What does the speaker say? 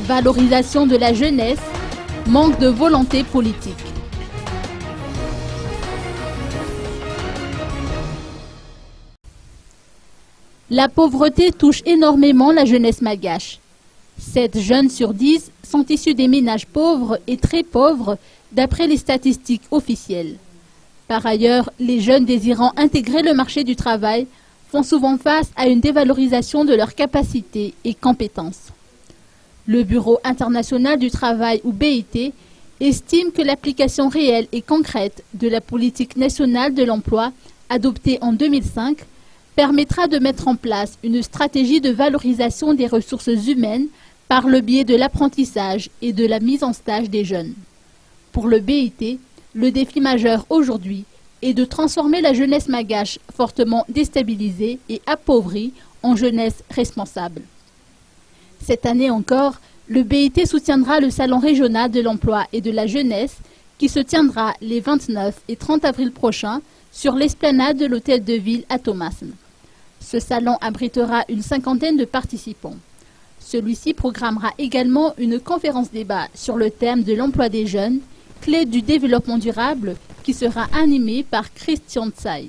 Valorisation de la jeunesse, manque de volonté politique. La pauvreté touche énormément la jeunesse malgache. 7 jeunes sur 10 sont issus des ménages pauvres et très pauvres d'après les statistiques officielles. Par ailleurs, les jeunes désirant intégrer le marché du travail font souvent face à une dévalorisation de leurs capacités et compétences. Le Bureau international du travail, ou BIT, estime que l'application réelle et concrète de la politique nationale de l'emploi adoptée en 2005 permettra de mettre en place une stratégie de valorisation des ressources humaines par le biais de l'apprentissage et de la mise en stage des jeunes. Pour le BIT, le défi majeur aujourd'hui est de transformer la jeunesse malgache fortement déstabilisée et appauvrie en jeunesse responsable. Cette année encore, le BIT soutiendra le Salon régional de l'emploi et de la jeunesse qui se tiendra les 29 et 30 avril prochains sur l'esplanade de l'hôtel de ville à Thomassen. Ce salon abritera une 50aine de participants. Celui-ci programmera également une conférence-débat sur le thème de l'emploi des jeunes, clé du développement durable, qui sera animée par Christian Tsai.